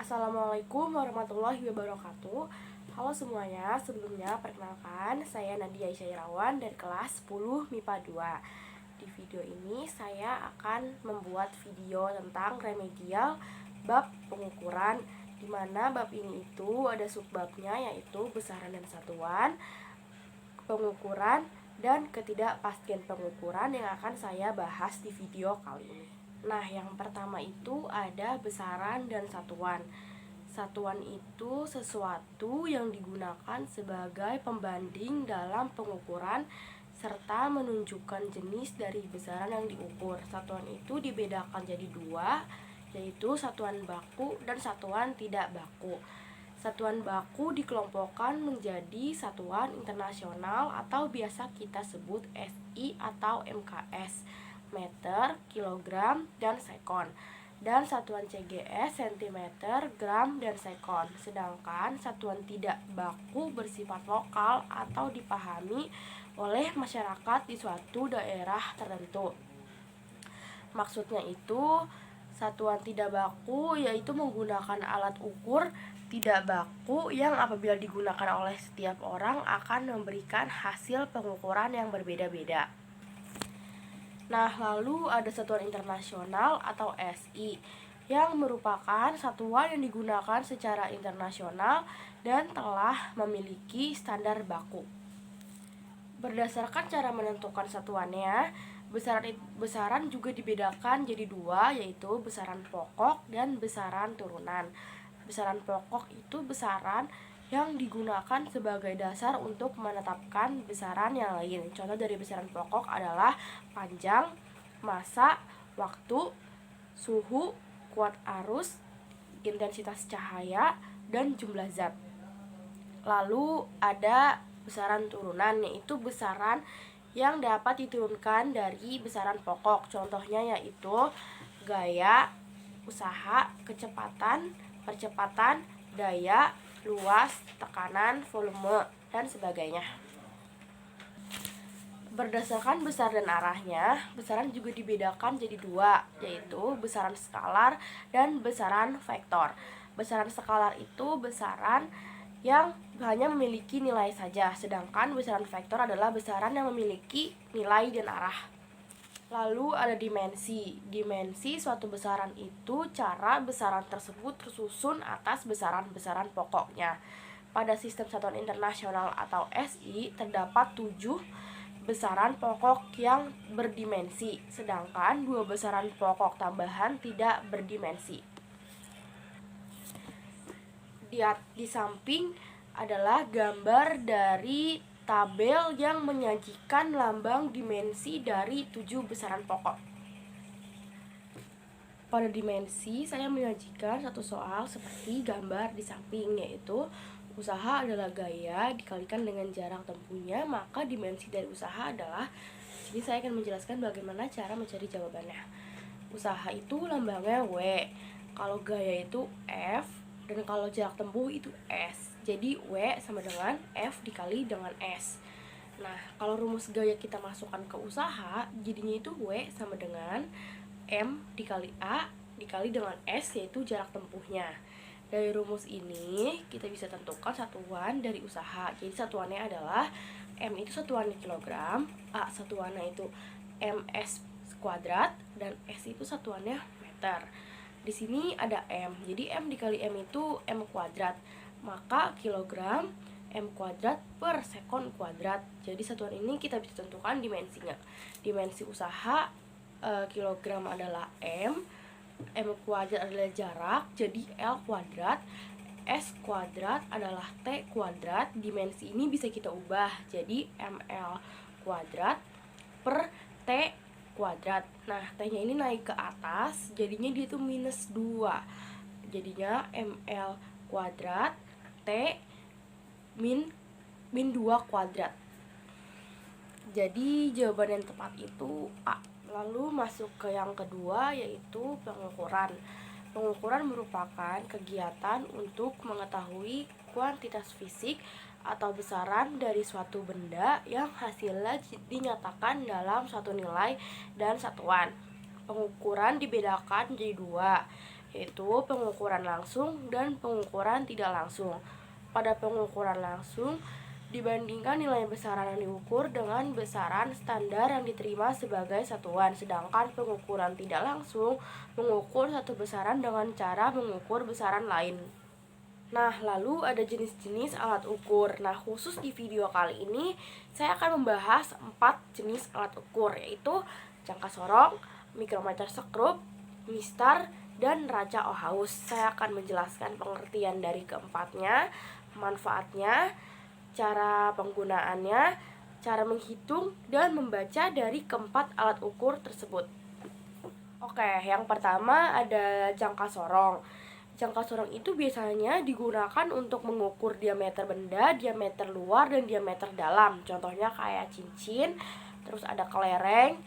Assalamualaikum warahmatullahi wabarakatuh. Halo semuanya, sebelumnya perkenalkan saya Nadia Isyairawan dari kelas 10 MIPA 2. Di video ini saya akan membuat video tentang remedial bab pengukuran, di mana bab ini itu ada subbabnya, yaitu besaran dan satuan, pengukuran, dan ketidakpastian pengukuran yang akan saya bahas di video kali ini. Nah, yang pertama itu ada besaran dan satuan. Satuan itu sesuatu yang digunakan sebagai pembanding dalam pengukuran serta menunjukkan jenis dari besaran yang diukur. Satuan itu dibedakan jadi dua, yaitu satuan baku dan satuan tidak baku. Satuan baku dikelompokkan menjadi satuan internasional atau biasa kita sebut SI atau MKS, meter, kilogram, dan sekon. Dan satuan CGS cm, gram, dan sekon. Sedangkan satuan tidak baku bersifat lokal atau dipahami oleh masyarakat di suatu daerah tertentu. Maksudnya itu, satuan tidak baku yaitu menggunakan alat ukur tidak baku yang apabila digunakan oleh setiap orang akan memberikan hasil pengukuran yang berbeda-beda. Nah, lalu ada satuan internasional atau SI yang merupakan satuan yang digunakan secara internasional dan telah memiliki standar baku. Berdasarkan cara menentukan satuannya, besaran juga dibedakan jadi dua, yaitu besaran pokok dan besaran turunan. Besaran pokok itu besaran yang digunakan sebagai dasar untuk menetapkan besaran yang lain. Contoh dari besaran pokok adalah panjang, massa, waktu, suhu, kuat arus, intensitas cahaya, dan jumlah zat. Lalu ada besaran turunan, yaitu besaran yang dapat diturunkan dari besaran pokok. Contohnya yaitu gaya, usaha, kecepatan, percepatan, daya, luas, tekanan, volume, dan sebagainya. Berdasarkan besar dan arahnya, besaran juga dibedakan jadi dua, yaitu besaran skalar dan besaran vektor. Besaran skalar itu besaran yang hanya memiliki nilai saja, sedangkan besaran vektor adalah besaran yang memiliki nilai dan arah. Lalu ada dimensi. Dimensi suatu besaran itu cara besaran tersebut tersusun atas besaran-besaran pokoknya. Pada sistem satuan internasional atau SI terdapat 7 besaran pokok yang berdimensi, sedangkan 2 besaran pokok tambahan tidak berdimensi. Di samping adalah gambar dari tabel yang menyajikan lambang dimensi dari 7 besaran pokok. Pada dimensi, saya menyajikan satu soal seperti gambar di samping, yaitu usaha adalah gaya dikalikan dengan jarak tempuhnya, maka dimensi dari usaha adalah, jadi saya akan menjelaskan bagaimana cara mencari jawabannya. Usaha itu lambangnya W, kalau gaya itu F, dan kalau jarak tempuh itu S. Jadi W sama dengan F dikali dengan S. Nah, kalau rumus gaya kita masukkan ke usaha, jadinya itu W sama dengan M dikali A dikali dengan S, yaitu jarak tempuhnya. Dari rumus ini, kita bisa tentukan satuan dari usaha. Jadi satuannya adalah M itu satuannya kilogram, A satuannya itu ms kuadrat, dan S itu satuannya meter. Di sini ada M, jadi M dikali M itu M kuadrat, maka kilogram M kuadrat per sekon kuadrat. Jadi satuan ini kita bisa tentukan dimensinya. Dimensi usaha kilogram adalah M kuadrat adalah jarak, jadi L kuadrat, S kuadrat adalah T kuadrat. Dimensi ini bisa kita ubah jadi ml kuadrat per T kuadrat. Nah, T-nya ini naik ke atas, jadinya dia itu minus 2. Jadinya ml kuadrat T min 2 kuadrat. Jadi jawaban yang tepat itu A. Lalu masuk ke yang kedua, yaitu pengukuran. Pengukuran merupakan kegiatan untuk mengetahui kuantitas fisik atau besaran dari suatu benda yang hasilnya dinyatakan dalam suatu nilai dan satuan. Pengukuran dibedakan jadi dua, yaitu pengukuran langsung dan pengukuran tidak langsung. Pada pengukuran langsung, dibandingkan nilai besaran yang diukur dengan besaran standar yang diterima sebagai satuan, sedangkan pengukuran tidak langsung mengukur satu besaran dengan cara mengukur besaran lain. Nah, lalu ada jenis-jenis alat ukur. Nah, khusus di video kali ini saya akan membahas 4 jenis alat ukur, yaitu jangka sorong, mikrometer sekrup, mistar, dan raja Ohaus. Saya akan menjelaskan pengertian dari keempatnya, manfaatnya, cara penggunaannya, cara menghitung, dan membaca dari keempat alat ukur tersebut. Oke, yang pertama ada jangka sorong. Jangka sorong itu biasanya digunakan untuk mengukur diameter benda, diameter luar, dan diameter dalam. Contohnya kayak cincin, terus ada kelereng.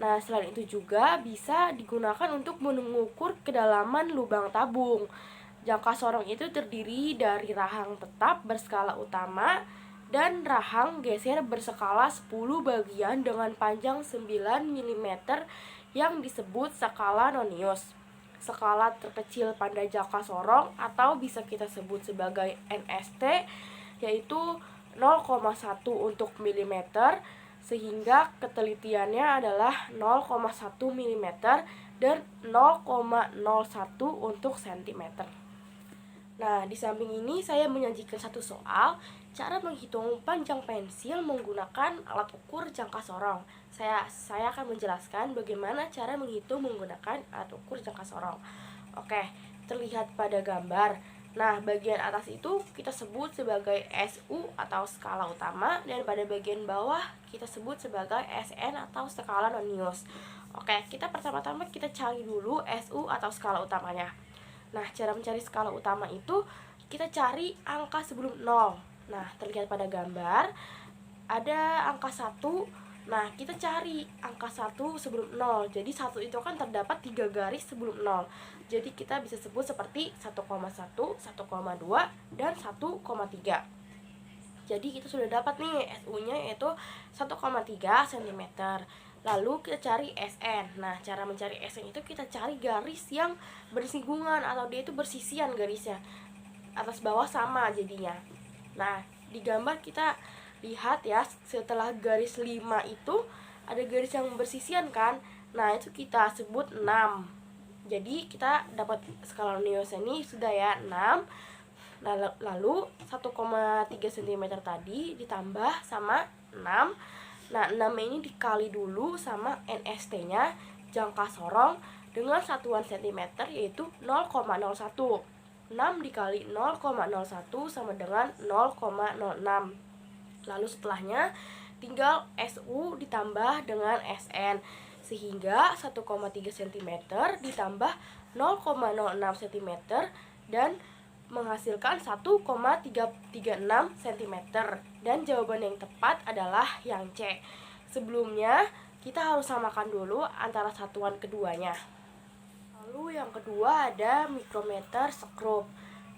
Nah, selain itu juga bisa digunakan untuk mengukur kedalaman lubang tabung. Jangka sorong itu terdiri dari rahang tetap berskala utama dan rahang geser berskala 10 bagian dengan panjang 9 mm yang disebut skala nonius. Skala terkecil pada jangka sorong atau bisa kita sebut sebagai NST, yaitu 0,1 untuk milimeter, sehingga ketelitiannya adalah 0,1 mm dan 0,01 untuk cm. Nah, di samping ini saya menyajikan satu soal cara menghitung panjang pensil menggunakan alat ukur jangka sorong. Saya akan menjelaskan bagaimana cara menghitung menggunakan alat ukur jangka sorong. Oke, terlihat pada gambar. Nah, bagian atas itu kita sebut sebagai SU atau skala utama, dan pada bagian bawah kita sebut sebagai SN atau skala nonius. Oke, pertama-tama kita cari dulu SU atau skala utamanya. Nah, cara mencari skala utama itu kita cari angka sebelum 0. Nah, terlihat pada gambar ada angka 1. Nah, kita cari angka 1 sebelum 0. Jadi 1 itu kan terdapat 3 garis sebelum 0. Jadi kita bisa sebut seperti 1,1, 1,2, dan 1,3. Jadi kita sudah dapat nih SU-nya yaitu 1,3 cm. Lalu kita cari SN. Nah, cara mencari SN itu kita cari garis yang bersinggungan atau dia itu bersisian garisnya. Atas bawah sama jadinya. Nah, di gambar kita lihat ya, setelah garis 5 itu ada garis yang bersisian kan. Nah, itu kita sebut 6. Jadi kita dapat skala nonius ini sudah ya 6. Lalu 1,3 cm tadi ditambah sama 6. Nah, 6 ini dikali dulu sama NST-nya, jangka sorong, dengan satuan cm yaitu 0,01. 6 dikali 0,01 sama dengan 0,06. Lalu setelahnya tinggal SU ditambah dengan SN, sehingga 1,3 cm ditambah 0,06 cm dan menghasilkan 1,336 cm. Dan jawaban yang tepat adalah yang C. Sebelumnya kita harus samakan dulu antara satuan keduanya. Lalu yang kedua ada mikrometer sekrup.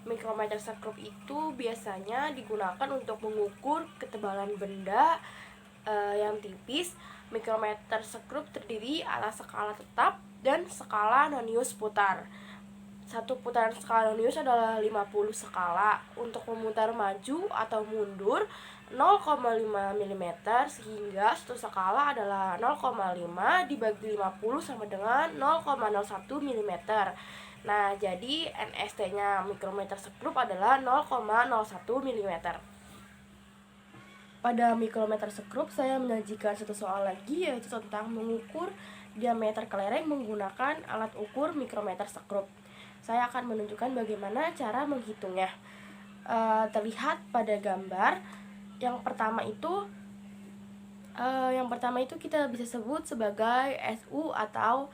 Mikrometer sekrup itu biasanya digunakan untuk mengukur ketebalan benda yang tipis. Mikrometer sekrup terdiri atas skala tetap dan skala nonius putar. Satu putaran skala nonius adalah 50 skala. Untuk memutar maju atau mundur 0,5 mm, sehingga satu skala adalah 0,5 dibagi 50 sama dengan 0,01 mm. Nah, jadi NST-nya mikrometer sekrup adalah 0,01 mm. Pada mikrometer sekrup saya menyajikan satu soal lagi, yaitu tentang mengukur diameter kelereng menggunakan alat ukur mikrometer sekrup. Saya akan menunjukkan bagaimana cara menghitungnya. Terlihat pada gambar yang pertama itu kita bisa sebut sebagai SU atau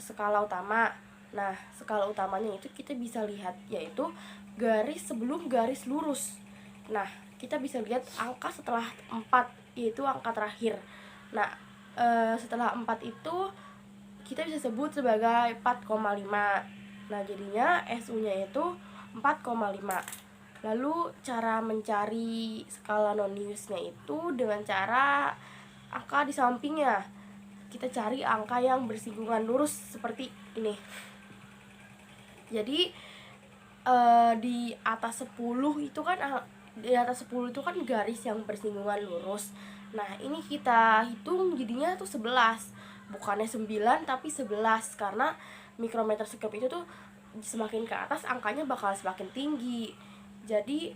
skala utama. Nah, skala utamanya itu kita bisa lihat yaitu garis sebelum garis lurus. Nah, kita bisa lihat angka setelah 4, yaitu angka terakhir. Nah, setelah 4 itu kita bisa sebut sebagai 4,5. Nah, jadinya SU-nya itu 4,5. Lalu cara mencari skala noniusnya itu dengan cara angka di sampingnya. Kita cari angka yang bersinggungan lurus seperti ini. Jadi di atas 10 itu kan garis yang bersinggungan lurus. Nah, ini kita hitung jadinya tuh 11. Bukannya 9 tapi 11, karena mikrometer sekup itu tuh semakin ke atas angkanya bakal semakin tinggi. Jadi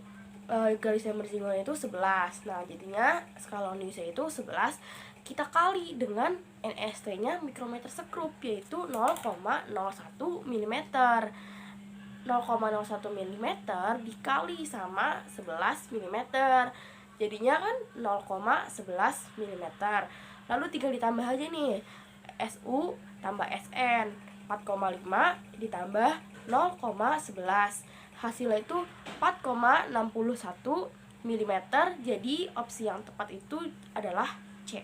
garis yang bersinggungan itu 11. Nah, jadinya skala Lewis itu 11 kita kali dengan NST-nya mikrometer sekrup, yaitu 0,01 mm. 0,01 mm dikali sama 11 mm. Jadinya kan 0,11 mm. Lalu tinggal ditambah aja nih. SU tambah SN 4,5 ditambah 0,11. Hasilnya itu 4,61 mm. Jadi opsi yang tepat itu adalah C.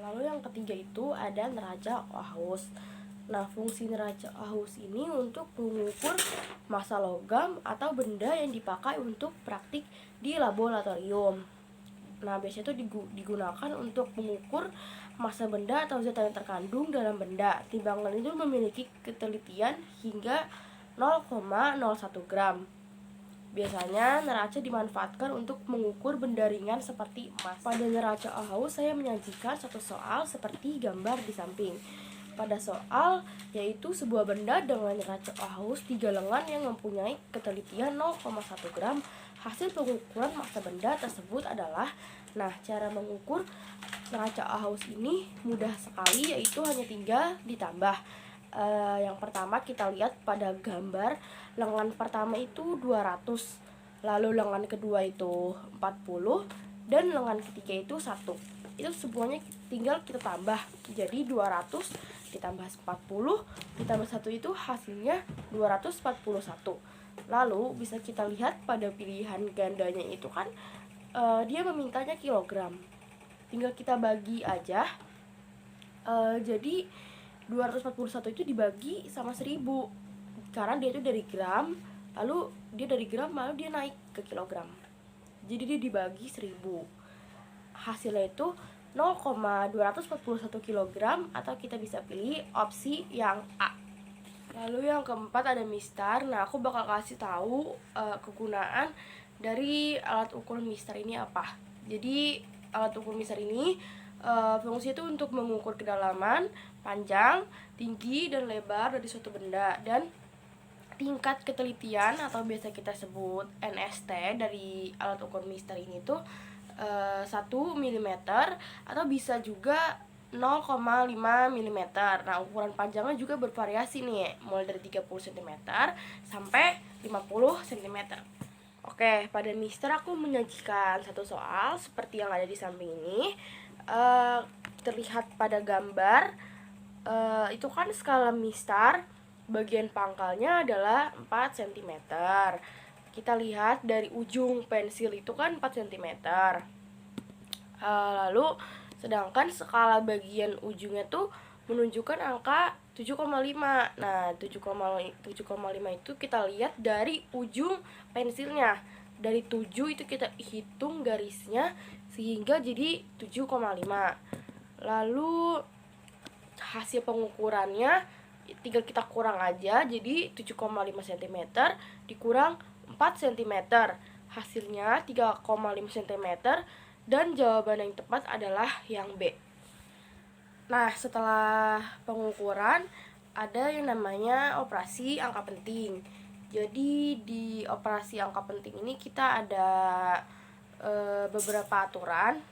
Lalu yang ketiga itu ada neraca Oahus. Nah, fungsi neraca Oahus ini untuk mengukur massa logam atau benda yang dipakai untuk praktik di laboratorium. Nah, biasanya itu digunakan untuk mengukur massa benda atau zat yang terkandung dalam benda. Timbangan itu memiliki ketelitian hingga 0,01 gram. Biasanya neraca dimanfaatkan untuk mengukur benda ringan seperti emas. Pada neraca Oahus saya menyajikan satu soal seperti gambar di samping. Pada soal yaitu sebuah benda dengan neraca Oahus 3 lengan yang mempunyai ketelitian 0,1 gram. Hasil pengukuran massa benda tersebut adalah, nah, cara mengukur neraca Oahus ini mudah sekali, yaitu hanya tinggal ditambah. Yang pertama kita lihat pada gambar, lengan pertama itu 200, lalu lengan kedua itu 40, dan lengan ketiga itu 1. Itu semuanya tinggal kita tambah. Jadi 200 ditambah 40 ditambah 1 itu hasilnya 241. Lalu bisa kita lihat pada pilihan gandanya itu kan dia memintanya kilogram. Tinggal kita bagi aja. Jadi 241 itu dibagi sama 1000, karena dia itu dari gram, lalu dia dari gram lalu dia naik ke kilogram. Jadi dia dibagi 1000. Hasilnya itu 0,241 kg, atau kita bisa pilih opsi yang A. Lalu yang keempat ada mistar. Nah, aku bakal kasih tahu kegunaan dari alat ukur mistar ini apa. Jadi alat ukur mistar ini fungsi itu untuk mengukur kedalaman, panjang, tinggi, dan lebar dari suatu benda, dan tingkat ketelitian atau biasa kita sebut NST dari alat ukur mistar ini tuh 1 mm atau bisa juga 0,5 mm. Nah, ukuran panjangnya juga bervariasi nih, mulai dari 30 cm sampai 50 cm. Oke, pada mister aku menyajikan satu soal seperti yang ada di samping ini. Terlihat pada gambar itu kan skala mistar, bagian pangkalnya adalah 4 cm. Kita lihat dari ujung pensil itu kan 4 cm. Lalu sedangkan skala bagian ujungnya tuh menunjukkan angka 7,5. Nah, 7,5 itu kita lihat dari ujung pensilnya. Dari 7 itu kita hitung garisnya sehingga jadi 7,5. Lalu hasil pengukurannya tinggal kita kurang aja, jadi 7,5 cm dikurang 4 cm, hasilnya 3,5 cm, dan jawaban yang tepat adalah yang B. Nah, setelah pengukuran ada yang namanya operasi angka penting. Jadi di operasi angka penting ini kita ada beberapa aturan,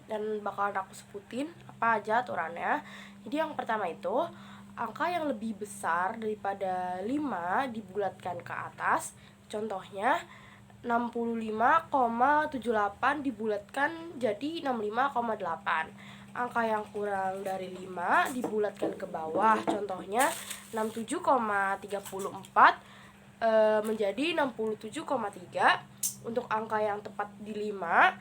dan bakalan aku sebutin apa aja aturannya. Jadi yang pertama itu, angka yang lebih besar daripada 5 dibulatkan ke atas. Contohnya 65,78 dibulatkan jadi 65,8. Angka yang kurang dari 5 dibulatkan ke bawah. Contohnya 67,34 menjadi 67,3. Untuk angka yang tepat di 5,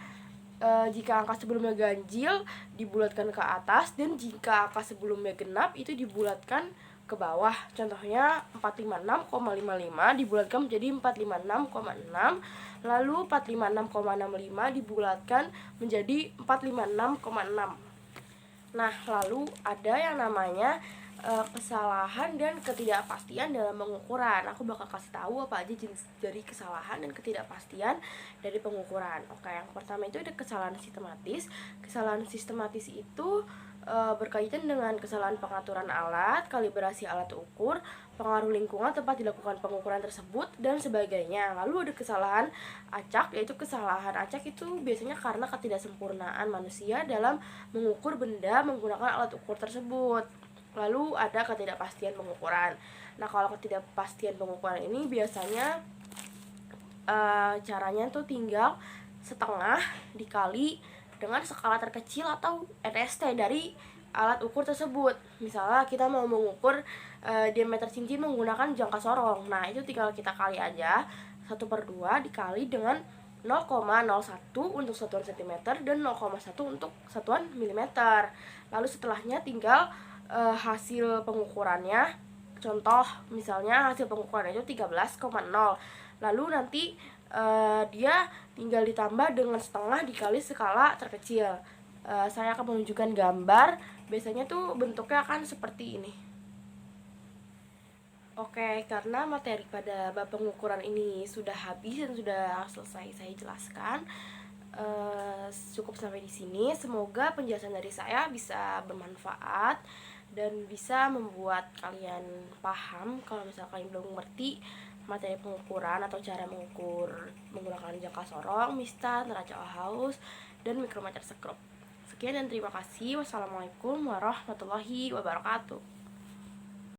jika angka sebelumnya ganjil dibulatkan ke atas, dan jika angka sebelumnya genap itu dibulatkan ke bawah. Contohnya 456,55 dibulatkan menjadi 456,6, lalu 456,65 dibulatkan menjadi 456,6. Nah, lalu ada yang namanya kesalahan dan ketidakpastian dalam pengukuran. Aku bakal kasih tahu apa aja jenis dari kesalahan dan ketidakpastian dari pengukuran. Oke, yang pertama itu ada kesalahan sistematis. Kesalahan sistematis itu berkaitan dengan kesalahan pengaturan alat, kalibrasi alat ukur, pengaruh lingkungan tempat dilakukan pengukuran tersebut, dan sebagainya. Lalu ada kesalahan acak, yaitu kesalahan acak itu biasanya karena ketidaksempurnaan manusia dalam mengukur benda menggunakan alat ukur tersebut. Lalu ada ketidakpastian pengukuran. Nah, kalau ketidakpastian pengukuran ini biasanya caranya tuh tinggal setengah dikali dengan skala terkecil atau NST dari alat ukur tersebut. Misalnya kita mau mengukur diameter cincin menggunakan jangka sorong. Nah, itu tinggal kita kali aja 1/2 dikali dengan 0,01 untuk satuan cm dan 0,1 untuk satuan mm. Lalu setelahnya tinggal hasil pengukurannya. Contoh misalnya hasil pengukuran itu 13,0. Lalu nanti dia tinggal ditambah dengan setengah dikali skala terkecil. Saya akan menunjukkan gambar. Biasanya tuh bentuknya akan seperti ini. Oke, karena materi pada bab pengukuran ini sudah habis dan sudah selesai saya jelaskan, cukup sampai di sini. Semoga penjelasan dari saya bisa bermanfaat dan bisa membuat kalian paham kalau misalnya kalian belum mengerti materi pengukuran atau cara mengukur menggunakan jangka sorong, mistar, neraca Auhaus, dan mikrometer sekrup. Sekian dan terima kasih. Wassalamualaikum warahmatullahi wabarakatuh.